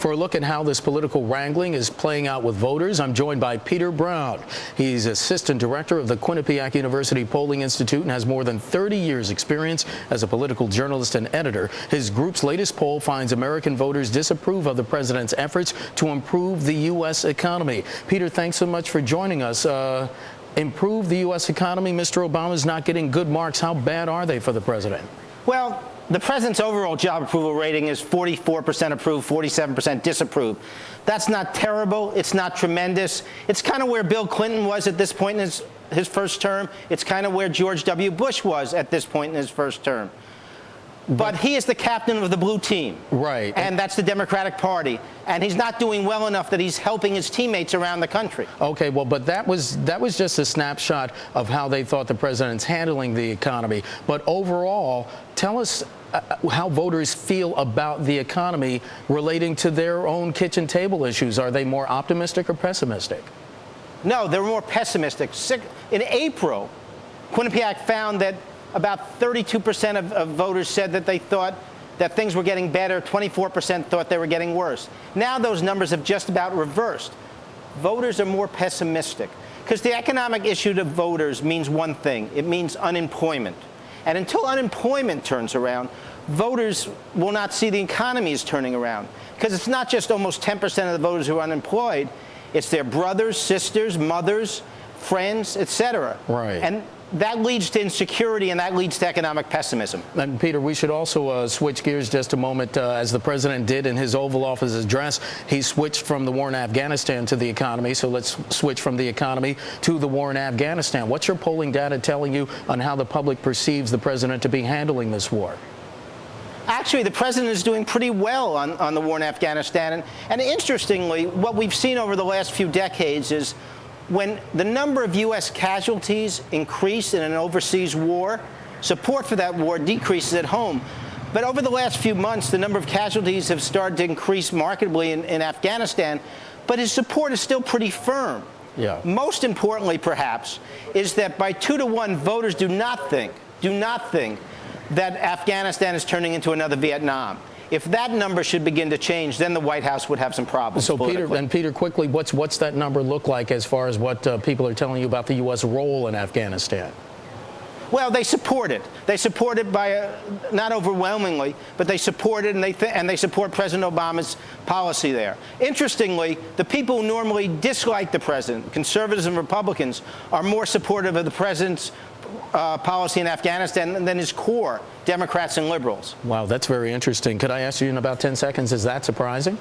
For a look at how this political wrangling is playing out with voters, I'm joined by Peter Brown. He's Assistant Director of the Quinnipiac University Polling Institute and has more than 30 years' experience as a political journalist and editor. His group's latest poll finds American voters disapprove of the president's efforts to improve the U.S. economy. Peter, thanks so much for joining us. Improve the U.S. economy. Mr. Obama's not getting good marks. How bad are they for the president? Well, the president's overall job approval rating is 44% approve, 47% disapprove. That's not terrible. It's not tremendous. It's kind of where Bill Clinton was at this point in his first term. It's kind of where George W. Bush was at this point in his first term. But he is the captain of the blue team. Right. And that's the Democratic Party. And he's not doing well enough that he's helping his teammates around the country. Okay, well, but that was just a snapshot of how they thought the president's handling the economy. But overall, tell us how voters feel about the economy relating to their own kitchen table issues. Are they more optimistic or pessimistic? No, they're more pessimistic. In April, Quinnipiac found that about 32% of voters said that they thought that things were getting better. 24% thought they were getting worse. Now those numbers have just about reversed. Voters are more pessimistic because the economic issue to voters means one thing. It means unemployment. And until unemployment turns around, voters will not see the economy is turning around. Because it's not just almost 10% of the voters who are unemployed. It's their brothers, sisters, mothers, friends, etc. Right. And that leads to insecurity, and that leads to economic pessimism. And Peter, we should also switch gears just a moment. As the president did in his Oval Office address, he switched from the war in Afghanistan to the economy. So let's switch from the economy to the war in Afghanistan. What's your polling data telling you on how the public perceives the president to be handling this war? Actually, the president is doing pretty well on the war in Afghanistan. And interestingly, what we've seen over the last few decades is when the number of U.S. casualties increase in an overseas war, support for that war decreases at home. But over the last few months, the number of casualties have started to increase markedly in Afghanistan, but his support is still pretty firm. Yeah. Most importantly, perhaps, is that by 2-to-1, voters do not think that Afghanistan is turning into another Vietnam. If that number should begin to change, then the White House would have some problems. So, Peter, quickly, what's that number look like as far as what people are telling you about the U.S. role in Afghanistan? Well, they support it. They support it by not overwhelmingly, but they support it, and they support President Obama's policy there. Interestingly, the people who normally dislike the president, conservatives and Republicans, are more supportive of the president's policy in Afghanistan than his core, Democrats and liberals. Wow, that's very interesting. Could I ask you in about 10 seconds, is that surprising?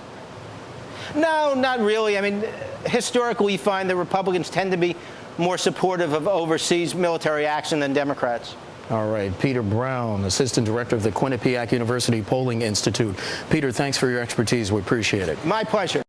No, not really. I mean, historically, you find that Republicans tend to be more supportive of overseas military action than Democrats. All right. Peter Brown, Assistant Director of the Quinnipiac University Polling Institute. Peter, thanks for your expertise. We appreciate it. My pleasure.